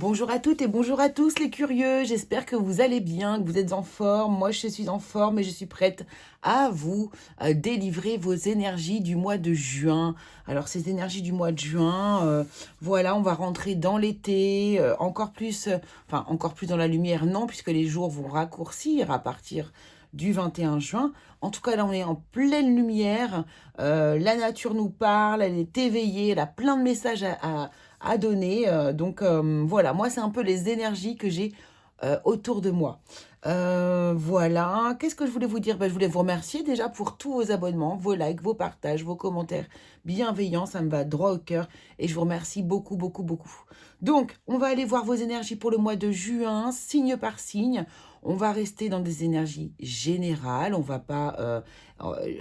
Bonjour à toutes et bonjour à tous les curieux, j'espère que vous allez bien, que vous êtes en forme. Moi je suis en forme et je suis prête à vous délivrer vos énergies du mois de juin. Alors ces énergies du mois de juin, voilà, on va rentrer dans l'été, encore plus dans la lumière, non, puisque les jours vont raccourcir à partir du 21 juin. En tout cas, là, on est en pleine lumière. La nature nous parle, elle est éveillée, elle a plein de messages à donner. Voilà, moi, c'est un peu les énergies que j'ai autour de moi. Voilà, qu'est-ce que je voulais vous dire? Je voulais vous remercier déjà pour tous vos abonnements, vos likes, vos partages, vos commentaires bienveillants, ça me va droit au cœur et je vous remercie beaucoup, beaucoup, beaucoup. Donc, on va aller voir vos énergies pour le mois de juin, signe par signe. On va rester dans des énergies générales, on va pas,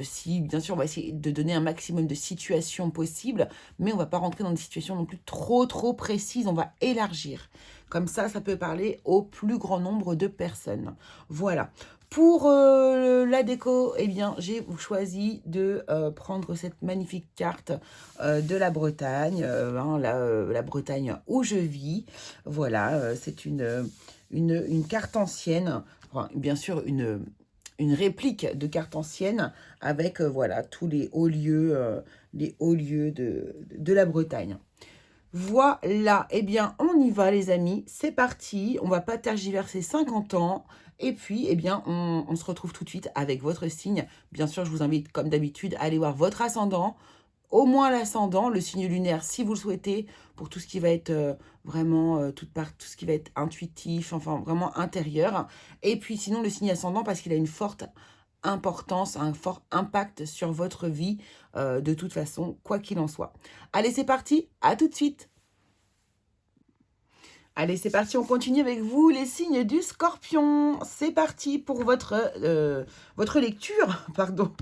si bien sûr, on va essayer de donner un maximum de situations possibles, mais on va pas rentrer dans des situations non plus trop précises, on va élargir. Comme ça peut parler au plus grand nombre de personnes. Voilà. Pour la déco, eh bien, j'ai choisi de prendre cette magnifique carte de la Bretagne, la Bretagne où je vis. Voilà, c'est une carte ancienne, enfin, bien sûr une réplique de carte ancienne avec voilà tous les hauts lieux de la Bretagne. Voilà, eh bien on y va les amis, c'est parti, on va pas tergiverser 50 ans, et puis eh bien on se retrouve tout de suite avec votre signe. Bien sûr je vous invite comme d'habitude à aller voir votre ascendant, au moins l'ascendant, le signe lunaire si vous le souhaitez, pour tout ce qui va être vraiment, tout ce qui va être intuitif, enfin vraiment intérieur, et puis sinon le signe ascendant parce qu'il a une forte importance, un fort impact sur votre vie, de toute façon, quoi qu'il en soit. Allez, c'est parti, à tout de suite. Allez, c'est parti, on continue avec vous, les signes du Scorpion. C'est parti pour votre lecture, pardon,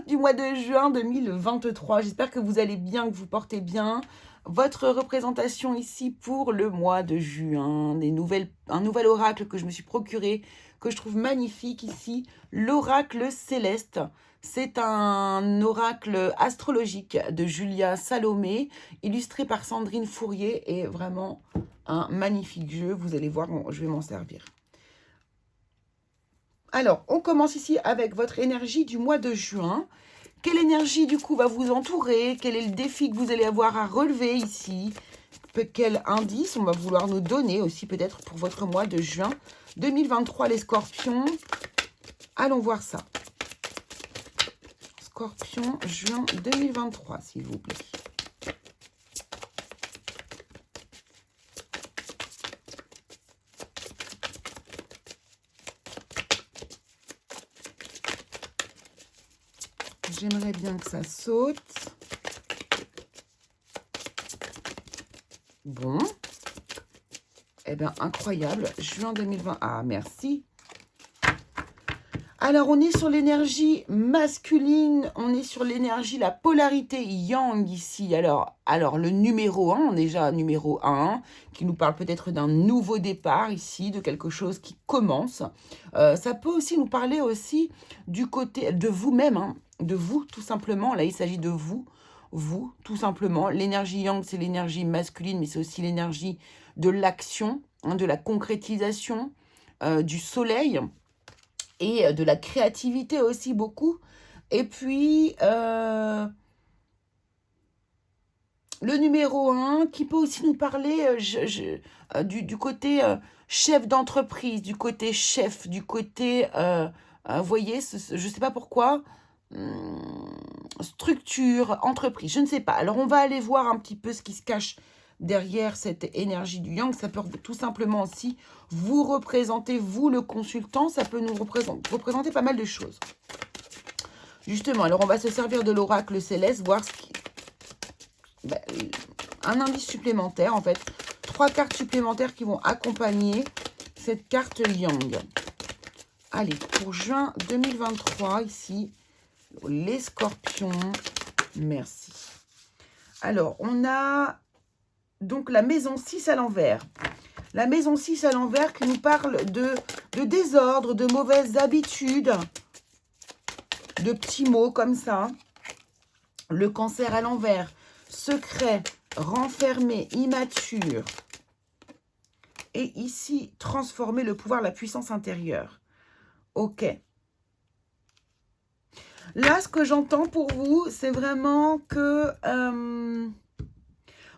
du mois de juin 2023. J'espère que vous allez bien, que vous portez bien. Votre représentation ici pour le mois de juin, un nouvel oracle que je me suis procuré, que je trouve magnifique ici, l'oracle céleste. C'est un oracle astrologique de Julia Salomé, illustré par Sandrine Fourier, et vraiment un magnifique jeu. Vous allez voir, je vais m'en servir. Alors, on commence ici avec votre énergie du mois de juin. Quelle énergie, du coup, va vous entourer? Quel est le défi que vous allez avoir à relever ici? Quel indice on va vouloir nous donner aussi, peut-être, pour votre mois de juin 2023, les scorpions? Allons voir ça. Scorpion, juin 2023, s'il vous plaît. J'aimerais bien que ça saute. Bon. Eh bien, incroyable. Juin 2020. Ah, merci. Alors, on est sur l'énergie masculine. On est sur l'énergie, la polarité yang ici. Alors le numéro 1, on est déjà numéro 1, qui nous parle peut-être d'un nouveau départ ici, de quelque chose qui commence. Ça peut aussi nous parler aussi du côté de vous-même, hein, de vous, tout simplement. Là, il s'agit de vous, tout simplement. L'énergie yang, c'est l'énergie masculine, mais c'est aussi l'énergie de l'action, hein, de la concrétisation, du soleil et de la créativité aussi beaucoup. Et puis, le numéro 1 qui peut aussi nous parler du côté chef d'entreprise, du côté chef, du côté, vous voyez, je ne sais pas pourquoi, structure, entreprise, je ne sais pas. Alors, on va aller voir un petit peu ce qui se cache derrière cette énergie du yang. Ça peut tout simplement aussi vous représenter, vous le consultant, ça peut nous représenter pas mal de choses. Justement, alors on va se servir de l'oracle céleste, voir ce qui... un indice supplémentaire en fait. 3 cartes supplémentaires qui vont accompagner cette carte yang. Allez, pour juin 2023, ici, les scorpions, merci. Alors, on a donc la maison 6 à l'envers. La maison 6 à l'envers qui nous parle de désordre, de mauvaises habitudes, de petits mots comme ça. Le cancer à l'envers, secret, renfermé, immature. Et ici, transformer le pouvoir, la puissance intérieure. Ok. Là, ce que j'entends pour vous, c'est vraiment que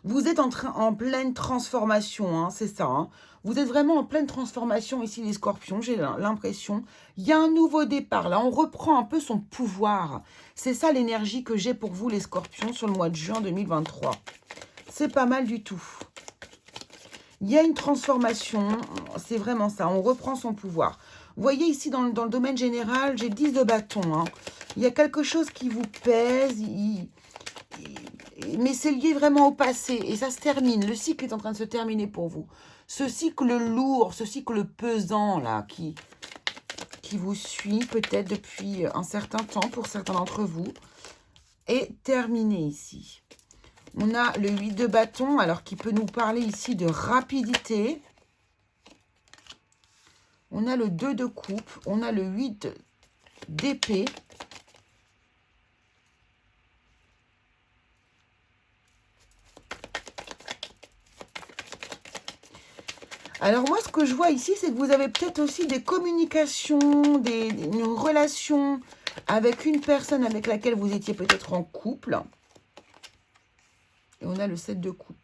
vous êtes en pleine transformation, hein, c'est ça. Hein. Vous êtes vraiment en pleine transformation ici, les scorpions, j'ai l'impression. Il y a un nouveau départ, là, on reprend un peu son pouvoir. C'est ça l'énergie que j'ai pour vous, les scorpions, sur le mois de juin 2023. C'est pas mal du tout. Il y a une transformation, c'est vraiment ça, on reprend son pouvoir. Vous voyez ici, dans le domaine général, j'ai 10 de bâton. Hein. Il y a quelque chose qui vous pèse, mais c'est lié vraiment au passé. Et ça se termine, le cycle est en train de se terminer pour vous. Ce cycle lourd, ce cycle pesant, là, qui vous suit peut-être depuis un certain temps, pour certains d'entre vous, est terminé ici. On a le 8 de bâton, alors qui peut nous parler ici de rapidité. On a le 2 de coupe, on a le 8 d'épée. Alors moi, ce que je vois ici, c'est que vous avez peut-être aussi des communications, une relation avec une personne avec laquelle vous étiez peut-être en couple. Et on a le 7 de coupe.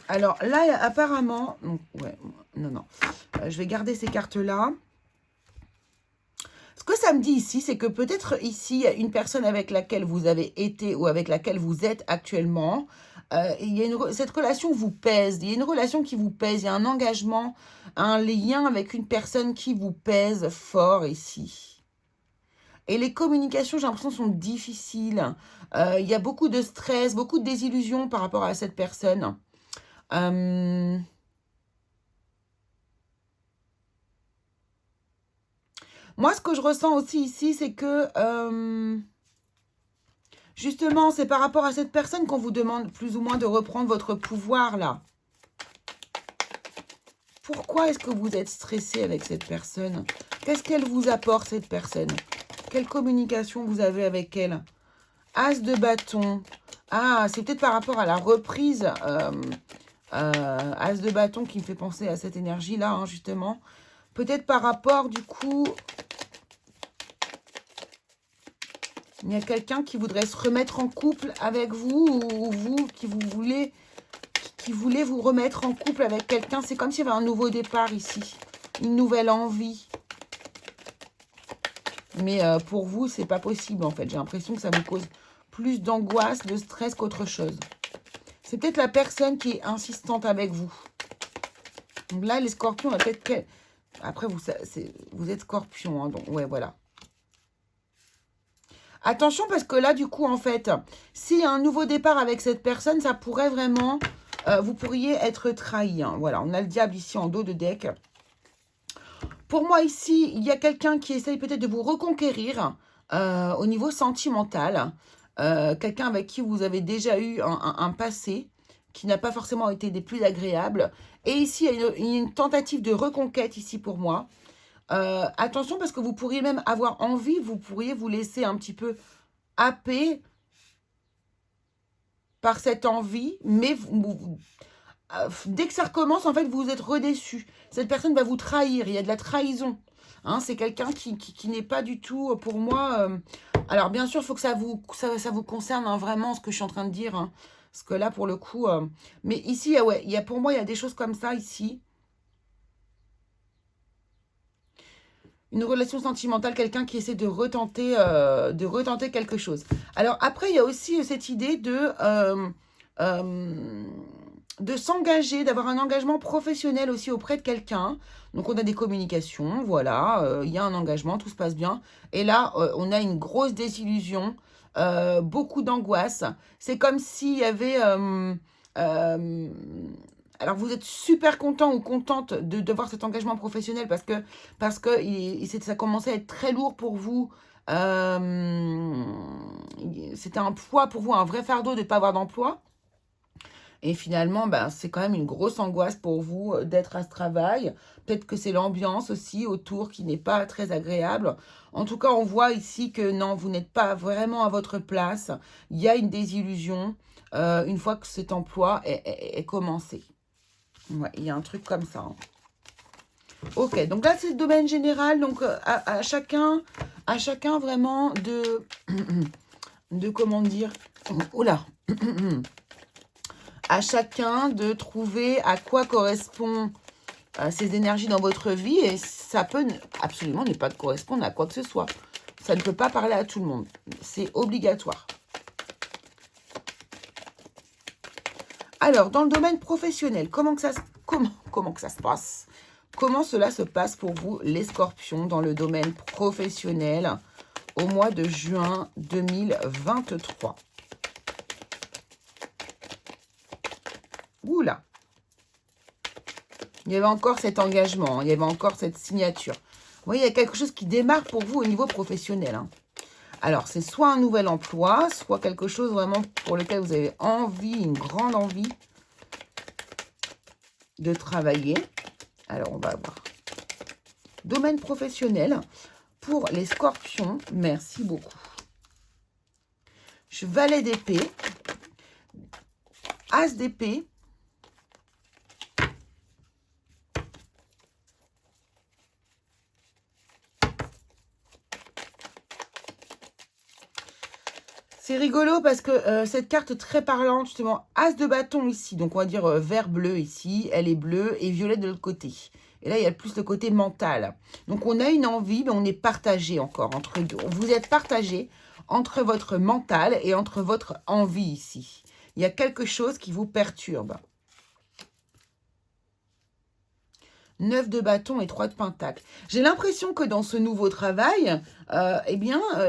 Alors là, apparemment... Ouais, non. Je vais garder ces cartes-là. Ce que ça me dit ici, c'est que peut-être ici, il y a une personne avec laquelle vous avez été ou avec laquelle vous êtes actuellement. Il y a cette relation vous pèse. Il y a une relation qui vous pèse. Il y a un engagement, un lien avec une personne qui vous pèse fort ici. Et les communications, j'ai l'impression, sont difficiles. Il y a beaucoup de stress, beaucoup de désillusions par rapport à cette personne. Moi, ce que je ressens aussi ici, c'est que, justement, c'est par rapport à cette personne qu'on vous demande plus ou moins de reprendre votre pouvoir, là. Pourquoi est-ce que vous êtes stressé avec cette personne? Qu'est-ce qu'elle vous apporte, cette personne? Quelle communication vous avez avec elle? As de bâton. Ah, c'est peut-être par rapport à la reprise. As de bâton qui me fait penser à cette énergie-là, hein, justement. Peut-être par rapport, du coup... Il y a quelqu'un qui voudrait se remettre en couple avec vous, ou vous qui voulez vous remettre en couple avec quelqu'un. C'est comme s'il y avait un nouveau départ ici, une nouvelle envie. Mais pour vous, c'est pas possible en fait. J'ai l'impression que ça vous cause plus d'angoisse, de stress qu'autre chose. C'est peut-être la personne qui est insistante avec vous. Donc là, les scorpions, peut-être... Après, vous êtes scorpion, hein, donc ouais, voilà. Attention parce que là, du coup, en fait, s'il y a un nouveau départ avec cette personne, ça pourrait vraiment... vous pourriez être trahi. Hein. Voilà, on a le diable ici en dos de deck. Pour moi, ici, il y a quelqu'un qui essaye peut-être de vous reconquérir au niveau sentimental. Quelqu'un avec qui vous avez déjà eu un passé qui n'a pas forcément été des plus agréables. Et ici, il y a une tentative de reconquête ici pour moi. Attention parce que vous pourriez même avoir envie, vous pourriez vous laisser un petit peu happer par cette envie, mais dès que ça recommence, en fait, vous êtes redéçu. Cette personne va vous trahir, il y a de la trahison. Hein, c'est quelqu'un qui n'est pas du tout, pour moi... Alors, bien sûr, il faut que ça vous concerne hein, vraiment, ce que je suis en train de dire. Hein, parce que là, pour le coup... mais ici, ouais, pour moi, il y a des choses comme ça, ici. Une relation sentimentale, quelqu'un qui essaie de retenter quelque chose. Alors après, il y a aussi cette idée de s'engager, d'avoir un engagement professionnel aussi auprès de quelqu'un. Donc on a des communications, voilà, il y a un engagement, tout se passe bien. Et là, on a une grosse désillusion, beaucoup d'angoisse. C'est comme s'il y avait... alors, vous êtes super content ou contente de voir cet engagement professionnel parce que ça commençait à être très lourd pour vous. C'était un poids pour vous, un vrai fardeau de ne pas avoir d'emploi. Et finalement, ben, c'est quand même une grosse angoisse pour vous d'être à ce travail. Peut-être que c'est l'ambiance aussi autour qui n'est pas très agréable. En tout cas, on voit ici que non, vous n'êtes pas vraiment à votre place. Il y a une désillusion une fois que cet emploi est commencé. Ouais, il y a un truc comme ça. Hein. Ok, donc là, c'est le domaine général. Donc, à chacun vraiment de comment dire, oula, à chacun de trouver à quoi correspond ces énergies dans votre vie et ça peut absolument ne pas correspondre à quoi que ce soit. Ça ne peut pas parler à tout le monde. C'est obligatoire. Alors, dans le domaine professionnel, comment que ça se passe? Comment cela se passe pour vous, les scorpions, dans le domaine professionnel au mois de juin 2023? Oula! Il y avait encore cet engagement, il y avait encore cette signature. Vous voyez, il y a quelque chose qui démarre pour vous au niveau professionnel. Hein. Alors, c'est soit un nouvel emploi, soit quelque chose vraiment pour lequel vous avez envie, une grande envie de travailler. Alors, on va voir. Domaine professionnel pour les scorpions. Merci beaucoup. Valet d'épée. As d'épée. C'est rigolo parce que cette carte très parlante, justement, As de bâton ici, donc on va dire vert bleu ici, elle est bleue et violet de l'autre côté. Et là, il y a plus le côté mental. Donc, on a une envie, mais on est partagé encore entre deux. Vous êtes partagé entre votre mental et entre votre envie ici. Il y a quelque chose qui vous perturbe. 9 de bâton et 3 de pentacle. J'ai l'impression que dans ce nouveau travail,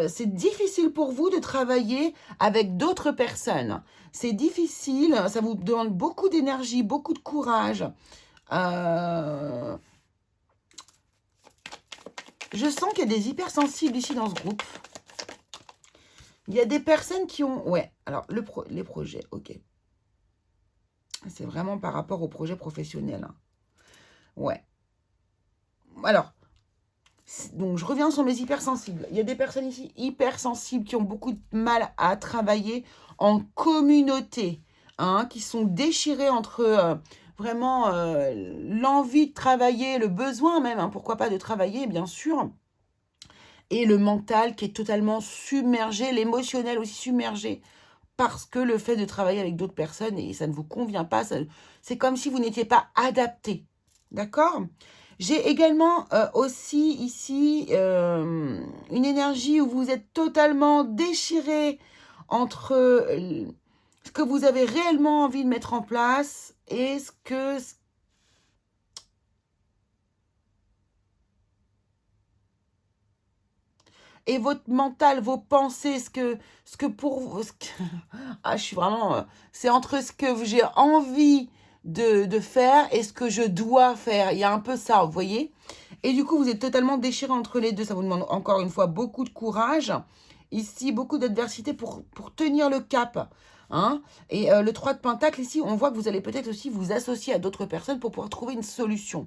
c'est difficile pour vous de travailler avec d'autres personnes. C'est difficile, ça vous demande beaucoup d'énergie, beaucoup de courage. Je sens qu'il y a des hypersensibles ici dans ce groupe. Il y a des personnes qui ont... Ouais, alors les projets, ok. C'est vraiment par rapport au projet professionnel. Hein. Ouais. Alors, donc je reviens sur les hypersensibles. Il y a des personnes ici hypersensibles qui ont beaucoup de mal à travailler en communauté, hein, qui sont déchirées entre vraiment l'envie de travailler, le besoin même, hein, pourquoi pas de travailler, bien sûr, et le mental qui est totalement submergé, l'émotionnel aussi submergé, parce que le fait de travailler avec d'autres personnes, et ça ne vous convient pas, c'est comme si vous n'étiez pas adapté. D'accord ? J'ai également aussi ici une énergie où vous êtes totalement déchiré entre ce que vous avez réellement envie de mettre en place et ce que... Et votre mental, vos pensées, ce que pour vous... Ah, je suis vraiment... c'est entre ce que j'ai envie de faire et ce que je dois faire. Il y a un peu ça, vous voyez ? Et du coup, vous êtes totalement déchiré entre les deux. Ça vous demande encore une fois beaucoup de courage. Ici, beaucoup d'adversité pour tenir le cap. Hein. Et le 3 de pentacle, ici, on voit que vous allez peut-être aussi vous associer à d'autres personnes pour pouvoir trouver une solution.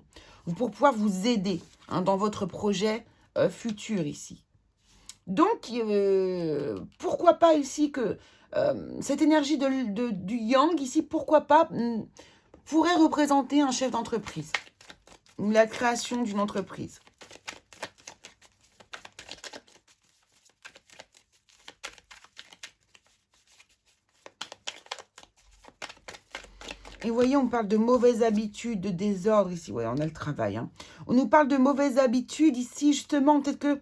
Pour pouvoir vous aider dans votre projet futur ici. Donc, pourquoi pas ici que cette énergie du yang, ici, pourquoi pas, pourrait représenter un chef d'entreprise. La création d'une entreprise. Et vous voyez, on parle de mauvaises habitudes, de désordre ici. Ouais, on a le travail. Hein. On nous parle de mauvaises habitudes ici, justement. Peut-être que...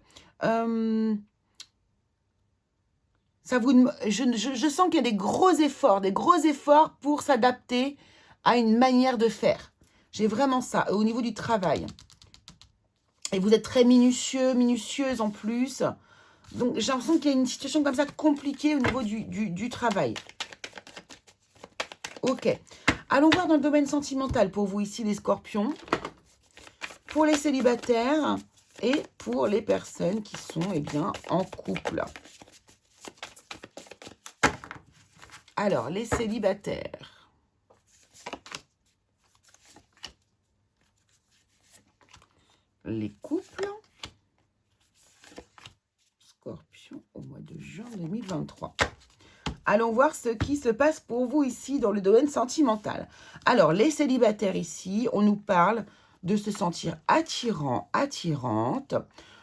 ça vous, je sens qu'il y a des gros efforts pour s'adapter à une manière de faire. J'ai vraiment ça, au niveau du travail. Et vous êtes très minutieuse en plus. Donc, j'ai l'impression qu'il y a une situation comme ça compliquée au niveau du travail. Ok. Allons voir dans le domaine sentimental pour vous ici, les scorpions. Pour les célibataires et pour les personnes qui sont en couple. Alors, les célibataires. les couples. Scorpion au mois de juin 2023. Allons voir ce qui se passe pour vous ici dans le domaine sentimental. Alors, les célibataires ici, on nous parle de se sentir attirant, attirante,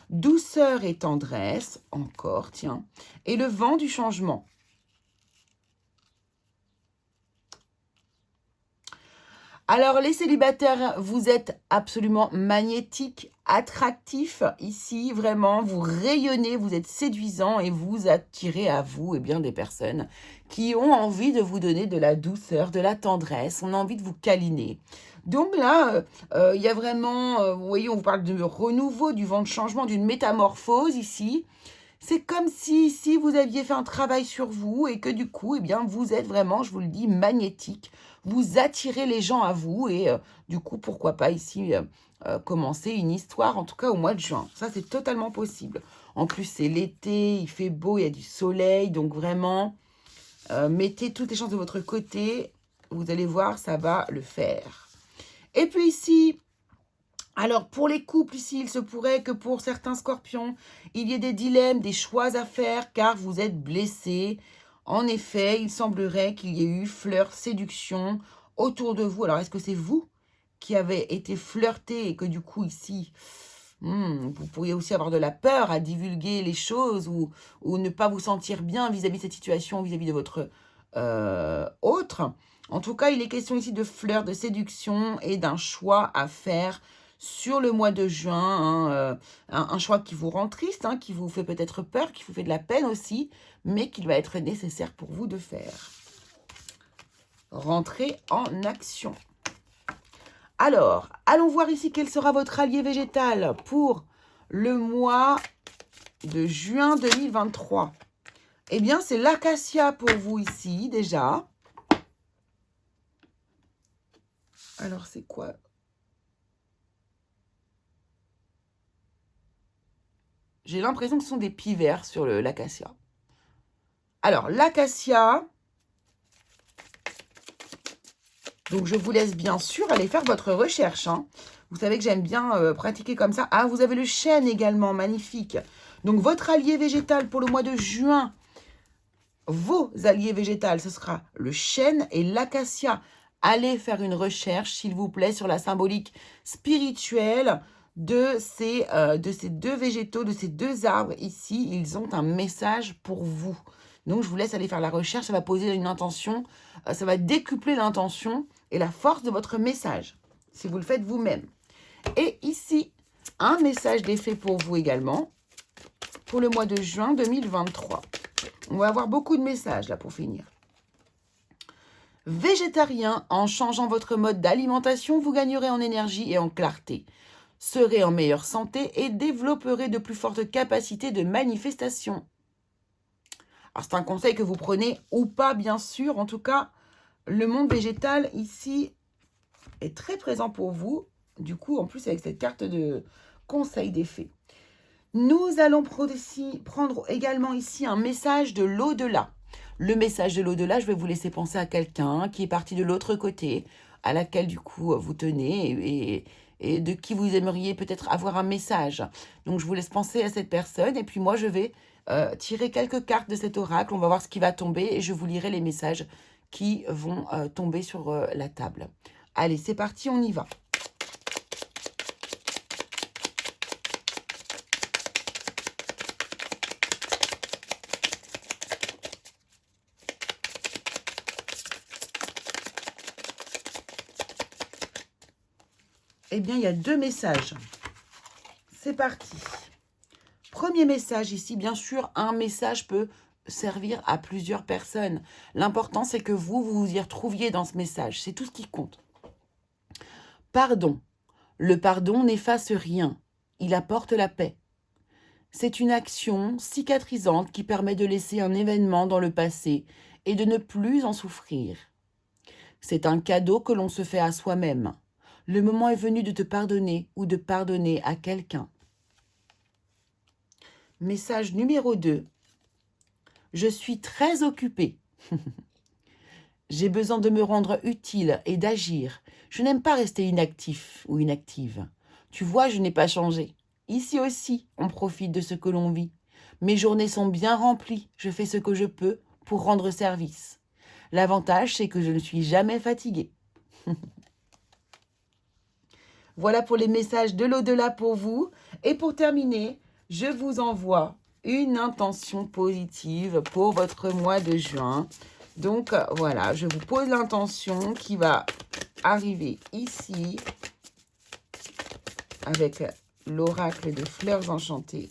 douceur et tendresse, encore, tiens, et le vent du changement. Alors, les célibataires, vous êtes absolument magnétiques, attractifs ici, vraiment, vous rayonnez, vous êtes séduisants et vous attirez à vous eh bien, des personnes qui ont envie de vous donner de la douceur, de la tendresse, on a envie de vous câliner. Donc là, il y a vraiment, vous voyez, on vous parle de renouveau, du vent de changement, d'une métamorphose ici. C'est comme si vous aviez fait un travail sur vous et que du coup, eh bien, vous êtes vraiment, je vous le dis, magnétique. Vous attirez les gens à vous et du coup, pourquoi pas ici commencer une histoire, en tout cas au mois de juin. Ça, c'est totalement possible. En plus, c'est l'été, il fait beau, il y a du soleil, donc vraiment, mettez toutes les chances de votre côté. Vous allez voir, ça va le faire. Et puis ici, alors, pour les couples ici, il se pourrait que pour certains scorpions, il y ait des dilemmes, des choix à faire, car vous êtes blessés. En effet, il semblerait qu'il y ait eu fleurs, séduction autour de vous. Alors, est-ce que c'est vous qui avez été flirté et que du coup, ici, vous pourriez aussi avoir de la peur à divulguer les choses ou ne pas vous sentir bien vis-à-vis de cette situation, vis-à-vis de votre autre. En tout cas, il est question ici de fleurs, de séduction et d'un choix à faire sur le mois de juin, hein, un choix qui vous rend triste, hein, qui vous fait peut-être peur, qui vous fait de la peine aussi, mais qu'il va être nécessaire pour vous de faire. Rentrez en action. Alors, allons voir ici quel sera votre allié végétal pour le mois de juin 2023. Eh bien, c'est l'acacia pour vous ici, déjà. Alors, c'est quoi ? J'ai l'impression que ce sont des pivers sur l'acacia. Alors, l'acacia, donc je vous laisse bien sûr aller faire votre recherche. Hein. Vous savez que j'aime bien pratiquer comme ça. Ah, vous avez le chêne également, magnifique. Donc, votre allié végétal pour le mois de juin, vos alliés végétaux, ce sera le chêne et l'acacia. Allez faire une recherche, s'il vous plaît, sur la symbolique spirituelle de ces deux végétaux, de ces deux arbres ici. Ils ont un message pour vous. Donc, je vous laisse aller faire la recherche. Ça va poser une intention. Ça va décupler l'intention et la force de votre message, si vous le faites vous-même. Et ici, un message d'effet pour vous également, pour le mois de juin 2023. On va avoir beaucoup de messages là pour finir. Végétarien, en changeant votre mode d'alimentation, vous gagnerez en énergie et en clarté. Serez en meilleure santé et développerez de plus fortes capacités de manifestation. Alors, c'est un conseil que vous prenez ou pas, bien sûr. En tout cas, le monde végétal, ici, est très présent pour vous. Du coup, en plus, avec cette carte de conseil d'effet. Nous allons prendre également ici un message de l'au-delà. Le message de l'au-delà, je vais vous laisser penser à quelqu'un qui est parti de l'autre côté, à laquelle, du coup, vous tenez et de qui vous aimeriez peut-être avoir un message. Donc, je vous laisse penser à cette personne. Et puis, moi, je vais tirer quelques cartes de cet oracle. On va voir ce qui va tomber et je vous lirai les messages qui vont tomber sur la table. Allez, c'est parti, on y va. Eh bien, il y a deux messages. C'est parti. Premier message ici, bien sûr, un message peut servir à plusieurs personnes. L'important, c'est que vous y retrouviez dans ce message. C'est tout ce qui compte. Pardon. Le pardon n'efface rien. Il apporte la paix. C'est une action cicatrisante qui permet de laisser un événement dans le passé et de ne plus en souffrir. C'est un cadeau que l'on se fait à soi-même. Le moment est venu de te pardonner ou de pardonner à quelqu'un. Message numéro 2. Je suis très occupée. J'ai besoin de me rendre utile et d'agir. Je n'aime pas rester inactif ou inactive. Tu vois, je n'ai pas changé. Ici aussi, on profite de ce que l'on vit. Mes journées sont bien remplies. Je fais ce que je peux pour rendre service. L'avantage, c'est que je ne suis jamais fatiguée. Voilà pour les messages de l'au-delà pour vous. Et pour terminer, je vous envoie une intention positive pour votre mois de juin. Donc, voilà, je vous pose l'intention qui va arriver ici avec l'oracle de fleurs enchantées.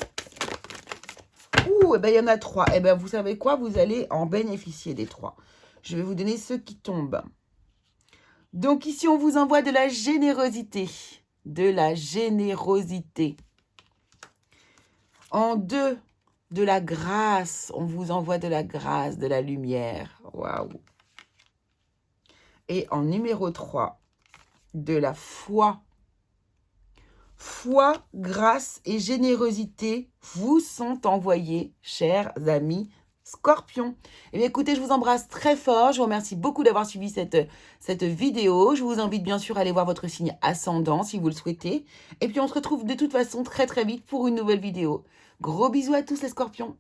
Ouh, eh ben, il y en a 3. Eh bien, vous savez quoi? Vous allez en bénéficier des 3. Je vais vous donner ceux qui tombent. Donc, ici, on vous envoie de la générosité. De la générosité. En 2, de la grâce. On vous envoie de la grâce, de la lumière. Waouh! Et en numéro 3, de la foi. Foi, grâce et générosité vous sont envoyés, chers amis Scorpions. Eh bien, écoutez, je vous embrasse très fort. Je vous remercie beaucoup d'avoir suivi cette vidéo. Je vous invite bien sûr à aller voir votre signe ascendant si vous le souhaitez. Et puis, on se retrouve de toute façon très très vite pour une nouvelle vidéo. Gros bisous à tous les Scorpions.